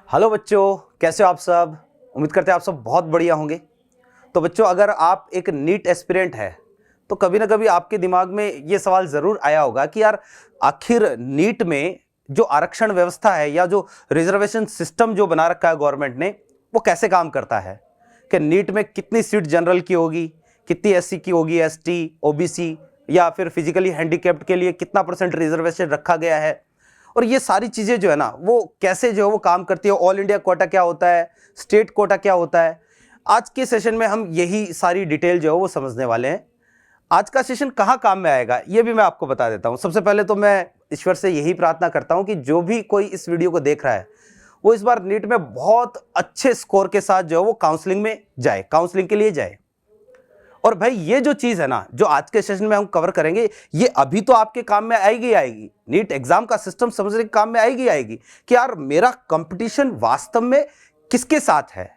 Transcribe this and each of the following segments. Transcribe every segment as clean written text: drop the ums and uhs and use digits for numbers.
Hello बच्चों, कैसे हो आप सब। उम्मीद करते हैं आप सब बहुत बढ़िया होंगे। तो बच्चों, अगर आप एक नीट एस्पिरेंट है तो कभी ना कभी आपके दिमाग में ये सवाल ज़रूर आया होगा कि यार आखिर नीट में जो आरक्षण व्यवस्था है या जो रिजर्वेशन सिस्टम जो बना रखा है गवर्नमेंट ने, वो कैसे काम करता है। कि नीट में कितनी सीट जनरल की होगी, कितनी एससी की होगी, एसटी, ओबीसी या फिर फिजिकली हैंडीकैप्ड के लिए कितना % रिजर्वेशन रखा गया है, और ये सारी चीज़ें जो है ना वो कैसे जो है वो काम करती है। ऑल इंडिया कोटा क्या होता है, स्टेट कोटा क्या होता है। आज के सेशन में हम यही सारी डिटेल जो है वो समझने वाले हैं। आज का सेशन कहाँ काम में आएगा ये भी मैं आपको बता देता हूँ। सबसे पहले तो मैं ईश्वर से यही प्रार्थना करता हूँ कि जो भी कोई इस वीडियो को देख रहा है वो इस बार नीट में बहुत अच्छे स्कोर के साथ जो है वो काउंसलिंग में जाए, काउंसलिंग के लिए जाए। और भाई ये जो चीज है ना जो आज के सेशन में हम कवर करेंगे, ये अभी तो आपके काम में आएगी आएगी, नीट एग्जाम का सिस्टम समझने के काम में आएगी आएगी कि यार मेरा कंपटीशन वास्तव में किसके साथ है।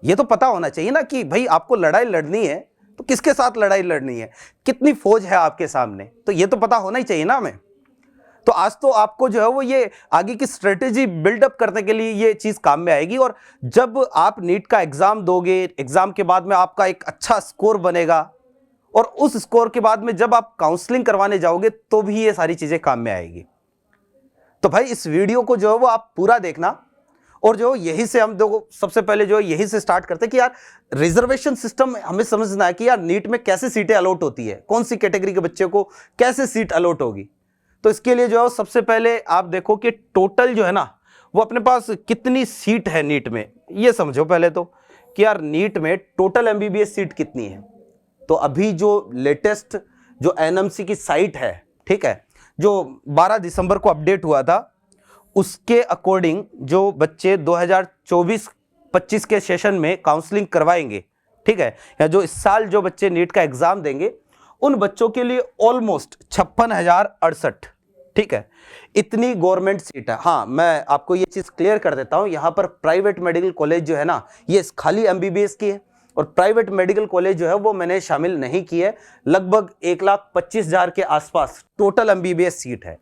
ये तो पता होना चाहिए ना कि भाई आपको लड़ाई लड़नी है तो किसके साथ लड़ाई लड़नी है, कितनी फौज है आपके सामने, तो ये तो पता होना ही चाहिए ना हमें। तो आज तो आपको जो है वो ये आगे की स्ट्रेटेजी बिल्डअप करने के लिए ये चीज काम में आएगी। और जब आप नीट का एग्जाम दोगे, एग्जाम के बाद में आपका एक अच्छा स्कोर बनेगा और उस स्कोर के बाद में जब आप काउंसलिंग करवाने जाओगे तो भी ये सारी चीजें काम में आएगी। तो भाई इस वीडियो को जो है वो आप पूरा देखना। और जो यही से हम देखो, सबसे पहले जो यही से स्टार्ट करते हैं कि यार रिजर्वेशन सिस्टम हमें समझना है कि यार नीट में कैसे सीटें अलॉट होती है, कौन सी कैटेगरी के बच्चे को कैसे सीट अलॉट होगी। तो इसके लिए जो है सबसे पहले आप देखो कि टोटल जो है ना वो अपने पास कितनी सीट है नीट में, ये समझो पहले तो कि यार नीट में टोटल एमबीबीएस सीट कितनी है। तो अभी जो लेटेस्ट जो एनएमसी की साइट है, ठीक है, जो 12 दिसंबर को अपडेट हुआ था, उसके अकॉर्डिंग जो बच्चे 2024-25 के सेशन में काउंसलिंग करवाएंगे, ठीक है, या जो इस साल जो बच्चे नीट का एग्जाम देंगे, उन बच्चों के लिए ऑलमोस्ट 56,068, ठीक है, इतनी गवर्नमेंट सीट है। हाँ, मैं आपको ये चीज क्लियर कर देता हूं, यहां पर प्राइवेट मेडिकल कॉलेज जो है ना ये खाली एमबीबीएस की है, और प्राइवेट मेडिकल कॉलेज जो है वो मैंने शामिल नहीं की है। लगभग 1,25,000 के आसपास टोटल एमबीबीएस सीट है,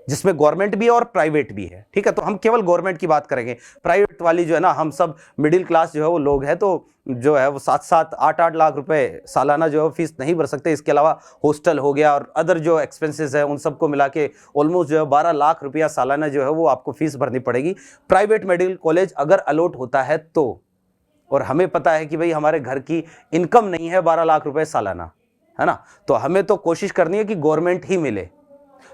जिसमें गवर्नमेंट भी है और प्राइवेट भी है, ठीक है। तो हम केवल गवर्नमेंट की बात करेंगे, प्राइवेट वाली जो है ना, हम सब मिडिल क्लास जो है वो लोग हैं, तो जो है वो 7-7, 8-8 लाख रुपए सालाना जो है फीस नहीं भर सकते। इसके अलावा हॉस्टल हो गया और अदर जो एक्सपेंसेस है उन सबको मिला के ऑलमोस्ट जो है 12 लाख रुपया सालाना जो है वो आपको फीस भरनी पड़ेगी प्राइवेट मेडिकल कॉलेज अगर अलॉट होता है तो। और हमें पता है कि भाई हमारे घर की इनकम नहीं है 12 लाख रुपए सालाना, है ना, तो हमें तो कोशिश करनी है कि गवर्नमेंट ही मिले।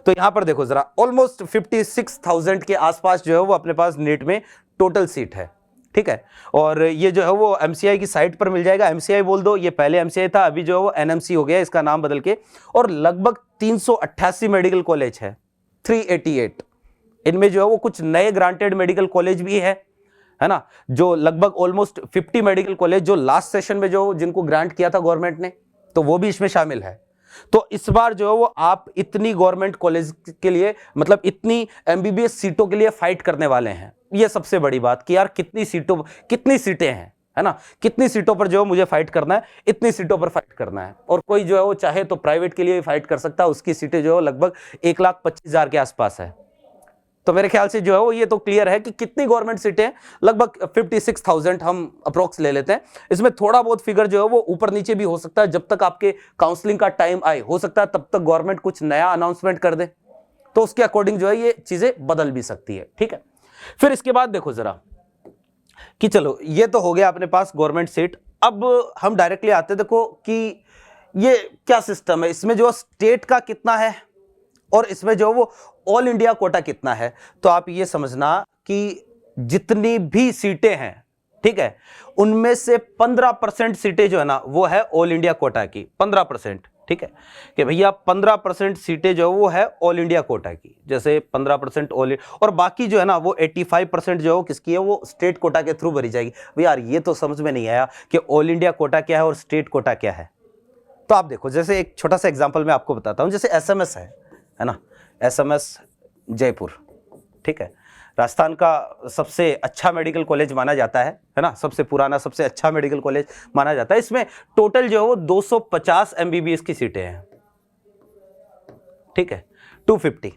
तो यहां पर देखो जरा, ऑलमोस्ट 56,000 के आसपास जो है वो अपने पास नीट में टोटल सीट है, ठीक है। और ये जो है वो एमसीआई की साइट पर मिल जाएगा। एमसीआई बोल दो, ये पहले एमसीआई था, अभी जो है वो एनएमसी हो गया इसका नाम बदल के। और लगभग 388 मेडिकल कॉलेज है, 388। इनमें जो है वो कुछ नए ग्रांटेड मेडिकल कॉलेज भी है ना, जो लगभग ऑलमोस्ट 50 मेडिकल कॉलेज जो लास्ट सेशन में जो जिनको ग्रांट किया था गवर्नमेंट ने, तो वो भी इसमें शामिल है। तो इस बार जो है वो आप इतनी गवर्नमेंट कॉलेज के लिए, मतलब इतनी एमबीबीएस सीटों के लिए फाइट करने वाले हैं। ये सबसे बड़ी बात कि यार कितनी सीटें हैं, है ना, कितनी सीटों पर जो है मुझे फाइट करना है, इतनी सीटों पर फाइट करना है। और कोई जो है वो चाहे तो प्राइवेट के लिए भी फाइट कर सकता है, उसकी सीटें जो है लगभग 1,25,000 के आसपास है। तो मेरे ख्याल से जो है वो ये तो क्लियर है कि कितनी गवर्नमेंट सीटें हैं, लगभग 56,000 हम अप्रोक्स ले लेते हैं। इसमें थोड़ा बहुत फिगर जो है वो ऊपर नीचे भी हो सकता है, जब तक आपके काउंसलिंग का टाइम आए, हो सकता है तब तक गवर्नमेंट कुछ नया अनाउंसमेंट कर दे, तो उसके अकॉर्डिंग जो है ये चीजें बदल भी सकती है, ठीक है। फिर इसके बाद देखो जरा कि चलो ये तो हो गया अपने पास गवर्नमेंट सीट। अब हम डायरेक्टली आते देखो कि ये क्या सिस्टम है, इसमें जो स्टेट का कितना है और इसमें जो वो ऑल इंडिया कोटा कितना है। तो आप ये समझना कि जितनी भी सीटें हैं, ठीक है, उनमें से 15% सीटें जो है ना वो है ऑल इंडिया कोटा की, 15%, ठीक है, कि भैया 15% सीटें जो वो है ऑल इंडिया कोटा की, जैसे 15% ऑल, और बाकी जो है ना वो 85% जो किसकी है, वो स्टेट कोटा के थ्रू भरी जाएगी। भैया यार ये तो समझ में नहीं आया कि ऑल इंडिया कोटा क्या है और स्टेट कोटा क्या है। तो आप देखो, जैसे एक छोटा सा एग्जाम्पल मैं आपको बताता हूं, जैसे एसएमएस है ना, एसएमएस जयपुर, ठीक है, राजस्थान का सबसे अच्छा मेडिकल कॉलेज माना जाता है ना, सबसे पुराना सबसे अच्छा मेडिकल कॉलेज माना जाता है। इसमें टोटल जो है वो 250 एमबीबीएस की सीटें हैं, ठीक है, 250।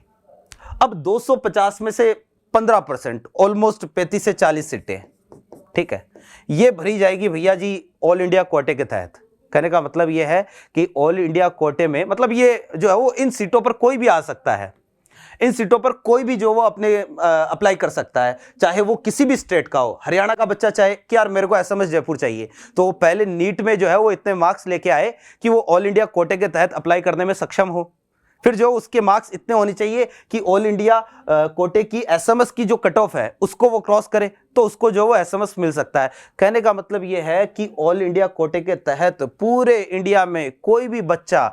अब 250 में से 15%, ऑलमोस्ट 35 से 40 सीटें, ठीक है, ये भरी जाएगी भैया जी ऑल इंडिया कोटे के तहत। कहने का मतलब ये है कि ऑल इंडिया कोटे में मतलब ये जो है वो इन सीटों पर कोई भी आ सकता है, इन सीटों पर कोई भी जो वो अपने अप्लाई कर सकता है, चाहे वो किसी भी स्टेट का हो। हरियाणा का बच्चा चाहे कि यार मेरे को एसएमएस जयपुर चाहिए, तो वो पहले नीट में जो है वो इतने मार्क्स लेके आए कि वो ऑल इंडिया कोटे के तहत अप्लाई करने में सक्षम हो। फिर जो उसके मार्क्स इतने होने चाहिए कि ऑल इंडिया कोटे की एसएमएस की जो कट ऑफ है उसको वो क्रॉस करे, तो उसको जो वो एसएमएस मिल सकता है। कहने का मतलब ये है कि ऑल इंडिया कोटे के तहत पूरे इंडिया में कोई भी बच्चा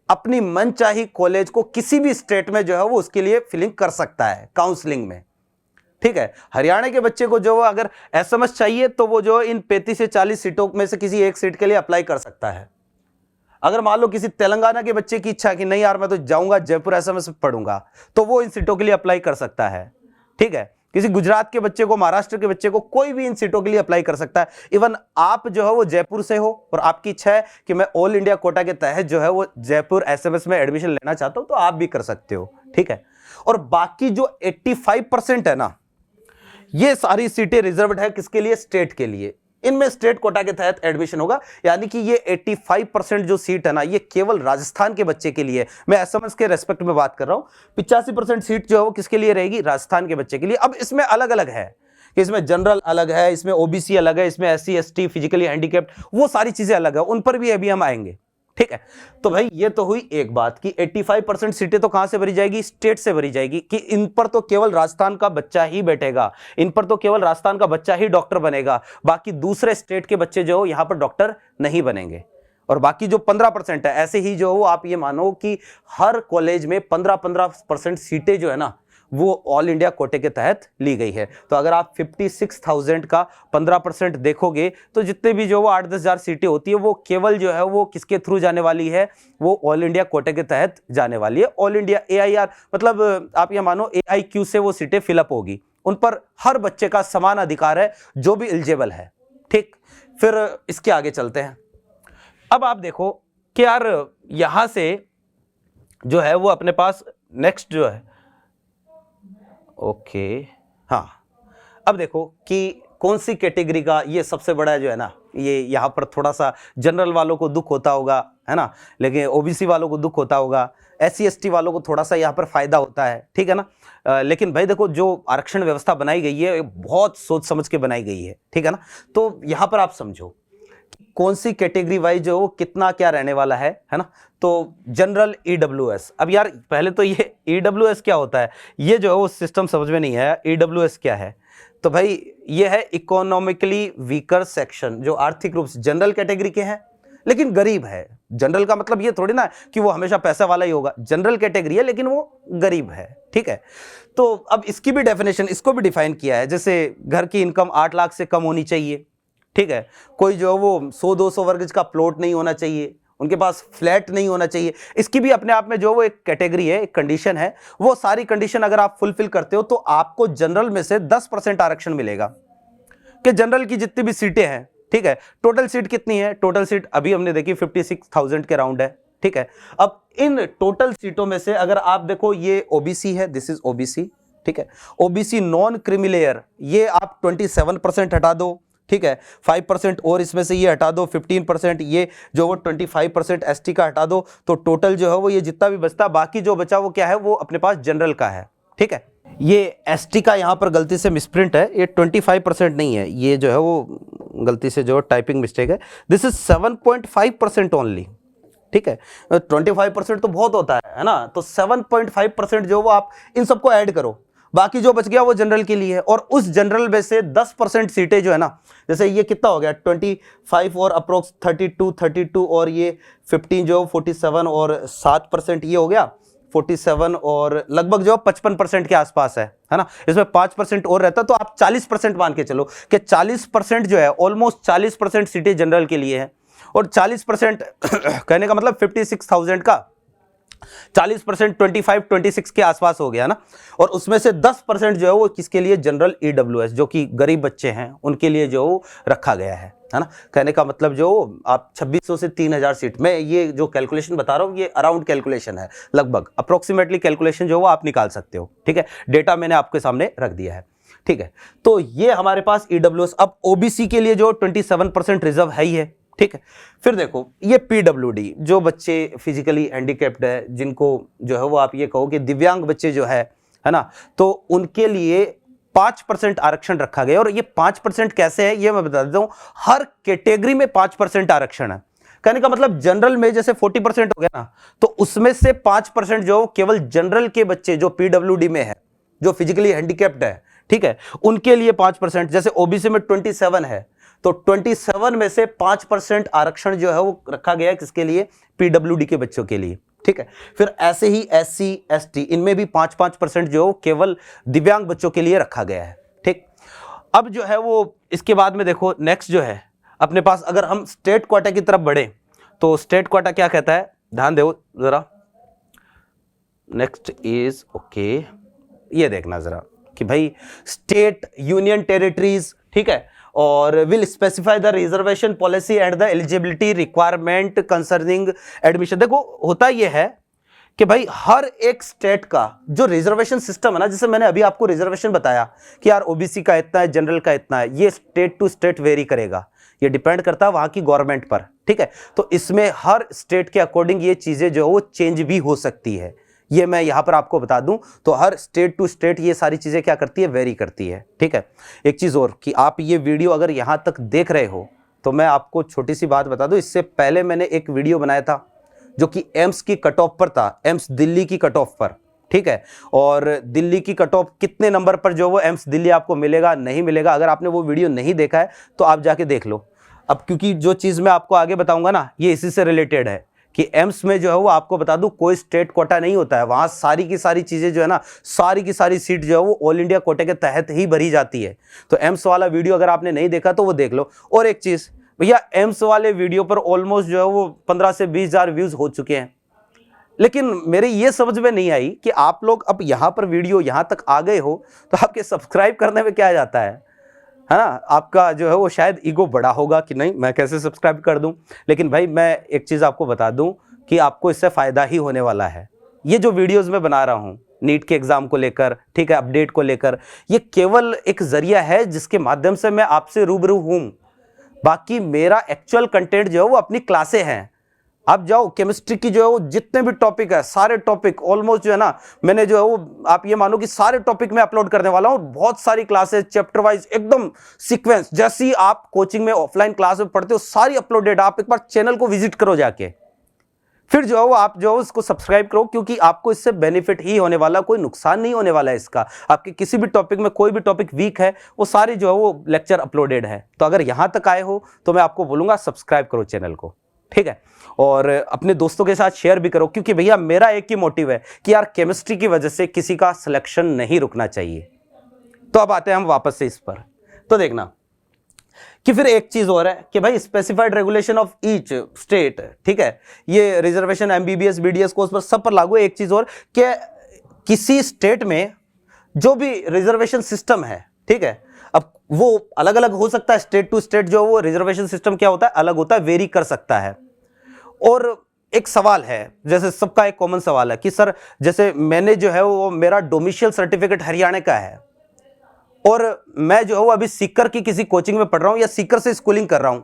अपनी मनचाही कॉलेज को किसी भी स्टेट में जो है वो उसके लिए फिलिंग कर सकता है काउंसलिंग में, ठीक है। हरियाणा के बच्चे को जो अगर एसएमएस चाहिए तो वो जो इन 35 से 40 सीटों में से किसी एक सीट के लिए अप्लाई कर सकता है। अगर मान लो किसी तेलंगाना के बच्चे की इच्छा कि नहीं यार मैं तो जाऊंगा जयपुर एसएमएस में पढ़ूंगा, तो वो इन सीटों के लिए अप्लाई कर सकता है, ठीक है। किसी गुजरात के बच्चे को, महाराष्ट्र के बच्चे को, कोई भी इन सीटों के लिए अप्लाई कर सकता है। इवन आप जो है वो जयपुर से हो और आपकी इच्छा है कि मैं ऑल इंडिया कोटा के तहत जो है वो जयपुर एसएमएस में एडमिशन लेना चाहता हूं, तो आप भी कर सकते हो, ठीक है। और बाकी जो 85% है ना, ये सारी सीटें रिजर्व्ड है किसके लिए? स्टेट के लिए। इनमें स्टेट कोटा के तहत एडमिशन होगा, यानी कि ये 85% जो सीट है ना, ये केवल राजस्थान के बच्चे के लिए। मैं एसएमएस के रेस्पेक्ट में बात कर रहा हूं। 85% सीट जो है वो किसके लिए रहेगी? राजस्थान के बच्चे के लिए। अब इसमें अलग अलग है कि इसमें जनरल अलग है, इसमें ओबीसी अलग है, इसमें एससी एसटी, फिजिकली हैंडीकैप्ड, वो सारी चीजें अलग है, उन पर भी अभी हम आएंगे, ठीक है। तो भाई ये तो हुई एक बात कि 85% सीटें तो कहां से भरी जाएगी? स्टेट से भरी जाएगी, कि इन पर तो केवल राजस्थान का बच्चा ही बैठेगा, इन पर तो केवल राजस्थान का बच्चा ही डॉक्टर बनेगा, बाकी दूसरे स्टेट के बच्चे जो यहां पर डॉक्टर नहीं बनेंगे। और बाकी जो 15% है, ऐसे ही जो आप ये मानो कि हर कॉलेज में 15% सीटें जो है ना वो ऑल इंडिया कोटे के तहत ली गई है। तो अगर आप 56,000 का 15% देखोगे तो जितने भी जो वो 8-10 हज़ार सीटें होती है वो केवल जो है वो किसके थ्रू जाने वाली है? वो ऑल इंडिया कोटे के तहत जाने वाली है। ऑल इंडिया AIR मतलब आप ये मानो AIQ से वो सीटें फिलअप होगी, उन पर हर बच्चे का समान अधिकार है जो भी एलिजिबल है, ठीक। फिर इसके आगे चलते हैं। अब आप देखो कि यार यहां से जो है वो अपने पास नेक्स्ट जो है, ओके, हाँ, अब देखो कि कौन सी कैटेगरी का ये सबसे बड़ा जो है ना, ये यहाँ पर थोड़ा सा जनरल वालों को दुख होता होगा, है ना, लेकिन ओबीसी वालों को दुख होता होगा, SC ST वालों को थोड़ा सा यहाँ पर फायदा होता है, ठीक है ना। लेकिन भाई देखो जो आरक्षण व्यवस्था बनाई गई है बहुत सोच समझ के बनाई गई है, ठीक है ना। तो यहाँ पर आप समझो कौन सी कैटेगरी वाइज जो कितना क्या रहने वाला है ना। तो जनरल EWS, अब यार पहले तो ये EWS क्या होता है, ये जो है वो सिस्टम समझ में नहीं है। EWS क्या है? तो भाई ये है इकोनॉमिकली वीकर सेक्शन, जो आर्थिक रूप से जनरल कैटेगरी के हैं लेकिन गरीब है। जनरल का मतलब ये थोड़ी ना कि वो हमेशा पैसा वाला ही होगा, जनरल कैटेगरी है लेकिन वो गरीब है, ठीक है। तो अब इसकी भी डेफिनेशन, इसको भी डिफाइन किया है, जैसे घर की इनकम 8 लाख से कम होनी चाहिए, ठीक है। कोई जो वो 100-200 वर्ग का प्लॉट नहीं होना चाहिए, उनके पास फ्लैट नहीं होना चाहिए। इसकी भी अपने आप में जो वो एक कैटेगरी है, एक कंडीशन है। वो सारी कंडीशन अगर आप फुलफिल करते हो तो आपको जनरल में से 10% आरक्षण मिलेगा, कि जनरल की जितनी भी सीटें हैं, ठीक है। टोटल सीट कितनी है? टोटल सीट अभी हमने देखी 56,000 के राउंड है, ठीक है। अब इन टोटल सीटों में से अगर आप देखो ये ओबीसी है, दिस इज ओबीसी, ठीक है। ओबीसी नॉन क्रीमीलेयर ये आप 27% हटा दो, ठीक है। 5% और इसमें से ये हटा दो, 15% ये जो वो 25% ST का हटा दो, तो टोटल जो है वो ये जितना भी बचता, बाकी जो बचा वो क्या है? वो अपने पास जनरल का है, ठीक है। ये ST का यहाँ पर गलती से मिसप्रिंट है, ये 25% नहीं है, ये जो है वो गलती से जो टाइपिंग मिस्टेक है। दिस इज 7.5% ओनली, ठीक है। 25% तो बहुत होता है ना, तो 7.5% जो वो आप इन सबको ऐड करो, बाकी जो बच गया वो जनरल के लिए है। और उस जनरल में से 10% सीटें जो है ना, जैसे ये कितना हो गया 25 और अप्रोक्स 32 और ये 15 जो 47 और 7% ये हो गया 47 और लगभग जो 55% के आसपास है ना। इसमें 5% और रहता तो आप 40% मान के चलो कि 40% जो है, ऑलमोस्ट 40% सीटें जनरल के लिए है। और 40% कहने का मतलब 56,000 का 40%, 25, 26 के आसपास हो गया ना। और उसमें से 10% जो है वो किसके लिए, जनरल EWS, जो कि गरीब बच्चे हैं उनके लिए जो रखा गया है ना। कहने का मतलब जो आप 2600 से 3000 सीट में, ये जो कैलकुलेशन बता रहा हूँ ये अराउंड कैलकुलेशन है, लगभग अप्रोक्सीमेटली कैलकुलेशन जो वो आप निकाल सकते हो। ठीक है, डेटा मैंने आपके सामने रख दिया है। ठीक है, तो ये हमारे पास EWS। अब OBC के लिए जो 27% रिजर्व है ही है। ठीक है, फिर देखो ये PWD, जो बच्चे फिजिकली हैंडीकैप्ड है, जिनको जो है वो आप ये कहो कि दिव्यांग बच्चे जो है ना, तो उनके लिए 5% आरक्षण रखा गया। और ये 5% कैसे है ये मैं बता देता हूं। हर कैटेगरी में 5% आरक्षण है। कहने का मतलब जनरल में जैसे 40% हो गया ना, तो उसमें से 5% जो केवल जनरल के बच्चे जो PWD में है, जो फिजिकली हैंडीकैप्ड है, ठीक है, उनके लिए 5%। जैसे OBC में 27 है, तो 27 में से 5% आरक्षण जो है वो रखा गया है किसके लिए, PWD के बच्चों के लिए। ठीक है, फिर ऐसे ही SC ST इनमें भी 5% जो केवल दिव्यांग बच्चों के लिए रखा गया है। ठीक, अब जो है वो इसके बाद में देखो नेक्स्ट जो है अपने पास, अगर हम स्टेट कोटा की तरफ बढ़े तो स्टेट कोटा क्या कहता है, ध्यान दो जरा। नेक्स्ट इज ओके, ये देखना जरा कि भाई स्टेट यूनियन टेरिटरीज, ठीक है, और will specify the reservation policy and the eligibility requirement concerning admission. देखो होता यह है कि भाई हर एक स्टेट का जो रिजर्वेशन सिस्टम है ना, जैसे मैंने अभी आपको रिजर्वेशन बताया कि यार OBC का इतना है, जनरल का इतना है, ये स्टेट टू स्टेट वेरी करेगा, ये डिपेंड करता है वहां की गवर्नमेंट पर। ठीक है, तो इसमें हर स्टेट के अकॉर्डिंग ये चीजें जो है वो चेंज भी हो सकती है, ये मैं यहां पर आपको बता दूं। तो हर स्टेट टू स्टेट ये सारी चीजें क्या करती है, वेरी करती है। ठीक है, एक चीज और कि आप ये वीडियो अगर यहां तक देख रहे हो तो मैं आपको छोटी सी बात बता दूं, इससे पहले मैंने एक वीडियो बनाया था जो कि एम्स की कट ऑफ पर था, एम्स दिल्ली की कट ऑफ पर। ठीक है, और दिल्ली की कट ऑफ कितने नंबर पर जो वो एम्स दिल्ली आपको मिलेगा नहीं मिलेगा, अगर आपने वो वीडियो नहीं देखा है तो आप जाके देख लो। अब क्योंकि जो चीज मैं आपको आगे बताऊंगा ना ये इसी से रिलेटेड है कि एम्स में जो है वो आपको बता दूं कोई स्टेट कोटा नहीं होता है, वहां सारी की सारी चीजें जो है ना, सारी की सारी सीट जो है वो ऑल इंडिया कोटे के तहत ही भरी जाती है। तो एम्स वाला वीडियो अगर आपने नहीं देखा तो वो देख लो। और एक चीज भैया, एम्स वाले वीडियो पर ऑलमोस्ट जो है वो 15 से 20 हजार व्यूज हो चुके हैं, लेकिन मेरे ये समझ में नहीं आई कि आप लोग अब यहां पर वीडियो यहां तक आ गए हो तो आपके सब्सक्राइब करने में क्या जाता है ना। आपका जो है वो शायद ईगो बड़ा होगा कि नहीं मैं कैसे सब्सक्राइब कर दूं, लेकिन भाई मैं एक चीज आपको बता दूं कि आपको इससे फायदा ही होने वाला है। ये जो वीडियोस मैं बना रहा हूं नीट के एग्जाम को लेकर, ठीक है, अपडेट को लेकर, ये केवल एक जरिया है जिसके माध्यम से मैं आपसे रूबरू हूं। बाकी मेरा एक्चुअल कंटेंट जो है वो अपनी क्लासे हैं। आप जाओ केमिस्ट्री की जो है वो जितने भी टॉपिक है, सारे टॉपिक ऑलमोस्ट जो है ना, मैंने जो है वो आप ये मानो कि सारे टॉपिक में अपलोड करने वाला हूं। बहुत सारी क्लासेस चैप्टर वाइज एकदम सीक्वेंस, जैसी आप कोचिंग में ऑफलाइन क्लास में पढ़ते हो सारी अपलोडेड। आप एक बार चैनल को विजिट करो जाके, फिर जो है वो आप जो है उसको सब्सक्राइब करो, क्योंकि आपको इससे बेनिफिट ही होने वाला, कोई नुकसान नहीं होने वाला है इसका। आपके किसी भी टॉपिक में कोई भी टॉपिक वीक है वो सारी जो है वो लेक्चर अपलोडेड है। तो अगर यहां तक आए हो तो मैं आपको बोलूंगा सब्सक्राइब करो चैनल को, ठीक है, और अपने दोस्तों के साथ शेयर भी करो, क्योंकि भैया मेरा एक ही मोटिव है कि यार केमिस्ट्री की वजह से किसी का सिलेक्शन नहीं रुकना चाहिए। तो अब आते हैं हम वापस से इस पर। तो देखना कि फिर एक चीज और है कि भाई specified regulation of each state, ठीक है, ये रिजर्वेशन MBBS BDS कोर्स पर सब पर लागू है। एक चीज और कि किसी स्टेट में जो भी रिजर्वेशन सिस्टम है, ठीक है, अब वो अलग अलग हो सकता है, स्टेट टू स्टेट जो वो रिजर्वेशन सिस्टम क्या होता है, अलग होता है, वेरी कर सकता है। और एक सवाल है, जैसे सबका एक कॉमन सवाल है कि सर जैसे मैंने जो है वो मेरा डोमिशियल सर्टिफिकेट हरियाणा का है और मैं जो है वो अभी सीकर की किसी कोचिंग में पढ़ रहा हूं या सीकर से स्कूलिंग कर रहा हूं,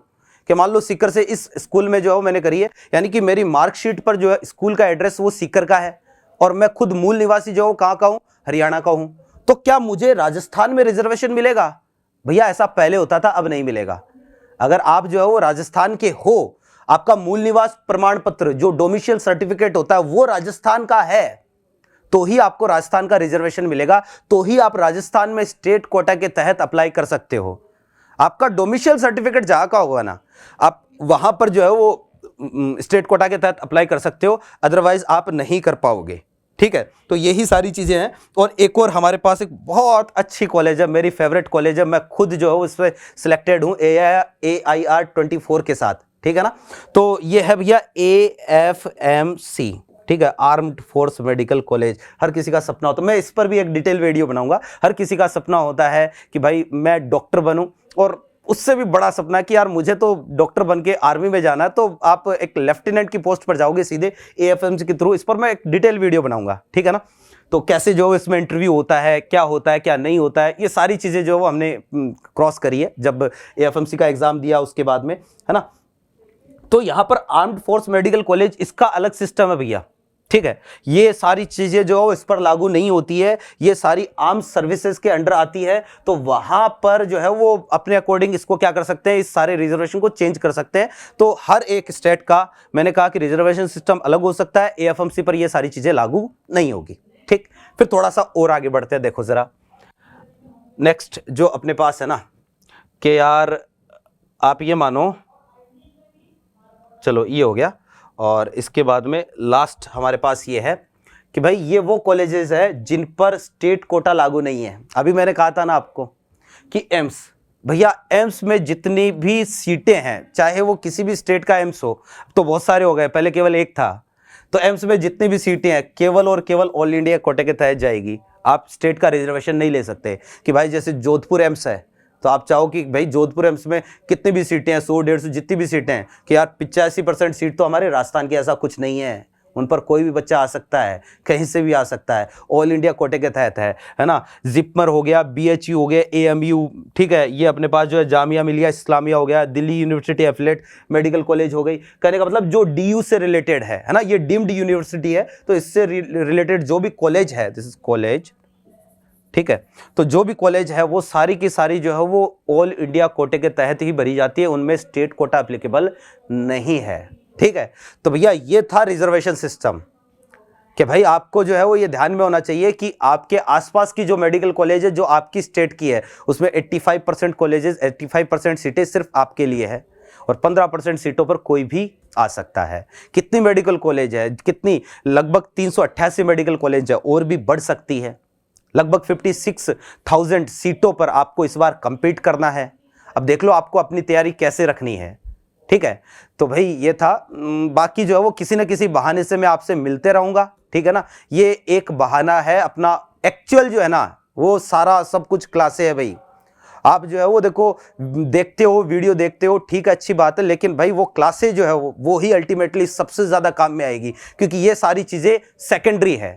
कि मान लो सीकर से इस स्कूल में जो है मैंने करी है, यानी कि मेरी मार्कशीट पर जो है स्कूल का एड्रेस वो सीकर का है और मैं खुद मूल निवासी जो हूं कहां का हूं, हरियाणा का हूं, तो क्या मुझे राजस्थान में रिजर्वेशन मिलेगा? भैया ऐसा पहले होता था, अब नहीं मिलेगा। अगर आप जो है वो राजस्थान के हो, आपका मूल निवास प्रमाण पत्र जो डोमिशियल सर्टिफिकेट होता है वो राजस्थान का है, तो ही आपको राजस्थान का रिजर्वेशन मिलेगा, तो ही आप राजस्थान में स्टेट कोटा के तहत अप्लाई कर सकते हो। आपका डोमिशियल सर्टिफिकेट जहां का होगा ना, आप वहां पर जो है वो स्टेट कोटा के तहत अप्लाई कर सकते हो, अदरवाइज आप नहीं कर पाओगे, ठीक है। तो यही सारी चीजें हैं। और एक और हमारे पास एक बहुत अच्छी कॉलेज है, मेरी फेवरेट कॉलेज है, मैं खुद जो है उसमें सिलेक्टेड हूं AIR 24 के साथ, ठीक है ना। तो ये है भैया AFMC, ठीक है, आर्म्ड फोर्स मेडिकल कॉलेज हर किसी का सपना होता है। मैं इस पर भी एक डिटेल वीडियो बनाऊंगा। हर किसी का सपना होता है कि भाई मैं डॉक्टर बनूं, और उससे भी बड़ा सपना है कि यार मुझे तो डॉक्टर बन के आर्मी में जाना है। तो आप एक लेफ्टिनेंट की पोस्ट पर जाओगे सीधे एएफएमसी के थ्रू। इस पर मैं एक डिटेल वीडियो बनाऊंगा, ठीक है ना। तो कैसे जो इसमें इंटरव्यू होता है, क्या नहीं होता है, ये सारी चीज़ें जो हमने क्रॉस करी है जब एएफएमसी का एग्जाम दिया उसके बाद में, है ना। तो यहाँ पर आर्म्ड फोर्स मेडिकल कॉलेज, इसका अलग सिस्टम है भैया, ठीक है। ये सारी चीजें जो इस पर लागू नहीं होती है, ये सारी आर्म सर्विसेज के अंडर आती है। तो वहां पर जो है वो अपने अकॉर्डिंग इसको क्या कर सकते हैं, इस सारे रिजर्वेशन को चेंज कर सकते हैं। तो हर एक स्टेट का मैंने कहा कि रिजर्वेशन सिस्टम अलग हो सकता है, एएफएमसी पर ये सारी चीजें लागू नहीं होगी, ठीक। फिर थोड़ा सा और आगे बढ़ते हैं। देखो जरा नेक्स्ट जो अपने पास है ना, कि यार आप ये मानो, चलो ये हो गया, और इसके बाद में लास्ट हमारे पास ये है कि भाई ये वो कॉलेजेस है जिन पर स्टेट कोटा लागू नहीं है। अभी मैंने कहा था ना आपको कि एम्स, भैया एम्स में जितनी भी सीटें हैं, चाहे वो किसी भी स्टेट का एम्स हो, तो बहुत सारे हो गए, पहले केवल एक था। तो एम्स में जितनी भी सीटें हैं केवल और केवल ऑल इंडिया कोटे के तहत जाएगी। आप स्टेट का रिजर्वेशन नहीं ले सकते कि भाई जैसे जोधपुर एम्स है, तो आप चाहो कि भाई जोधपुर एम्स में कितनी भी सीटें हैं, 100-150 जितनी भी सीटें हैं, कि यार 85% सीट तो हमारे राजस्थान की, ऐसा कुछ नहीं है। उन पर कोई भी बच्चा आ सकता है, कहीं से भी आ सकता है, ऑल इंडिया कोटे के तहत है ना। जिपमर हो गया, बीएचयू हो गया, एएमयू, ठीक है, ये अपने पास जो है जामिया मिलिया इस्लामिया हो गया, Delhi university affiliate medical college हो गई। कहने का मतलब जो डीयू से रिलेटेड है ना, ये डीम्ड यूनिवर्सिटी है, तो इससे रिलेटेड जो भी कॉलेज है, दिस इज कॉलेज, ठीक है। तो जो भी कॉलेज है वो सारी की सारी जो है वो ऑल इंडिया कोटे के तहत ही भरी जाती है, उनमें स्टेट कोटा एप्लीकेबल नहीं है, ठीक है। तो भैया ये था रिजर्वेशन सिस्टम, कि भाई आपको जो है वो ये ध्यान में होना चाहिए कि आपके आसपास की जो मेडिकल कॉलेज है जो आपकी स्टेट की है, उसमें 85% कॉलेजेस, 85% सीटें सिर्फ आपके लिए है, और 15% सीटों पर कोई भी आ सकता है। कितनी मेडिकल कॉलेज है, कितनी, लगभग 388 मेडिकल कॉलेज है, और भी बढ़ सकती है। लगभग 56,000 सीटों पर आपको इस बार कंपीट करना है। अब देख लो आपको अपनी तैयारी कैसे रखनी है, ठीक है। तो भाई ये था, बाकी जो है वो किसी न किसी बहाने से मैं आपसे मिलते रहूंगा, ठीक है ना। ये एक बहाना है, अपना एक्चुअल जो है ना वो सारा सब कुछ क्लासे है भाई। आप जो है वो देखो, देखते हो, वीडियो देखते हो, ठीक है, अच्छी बात है, लेकिन भाई वो क्लासे जो है वो ही अल्टीमेटली सबसे ज्यादा काम में आएगी, क्योंकि ये सारी चीजें सेकेंडरी है।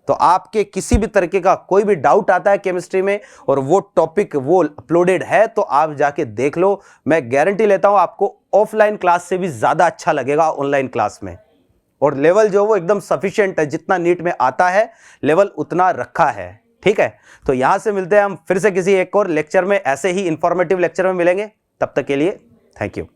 तो आपके किसी भी तरीके का कोई भी डाउट आता है केमिस्ट्री में और वो टॉपिक वो अपलोडेड है, तो आप जाके देख लो। मैं गारंटी लेता हूं आपको ऑफलाइन क्लास से भी ज्यादा अच्छा लगेगा ऑनलाइन क्लास में, और लेवल जो वो एकदम सफिशिएंट है, जितना नीट में आता है लेवल उतना रखा है, ठीक है। तो यहां से मिलते हैं हम फिर से किसी एक और लेक्चर में, ऐसे ही इंफॉर्मेटिव लेक्चर में मिलेंगे। तब तक के लिए थैंक यू।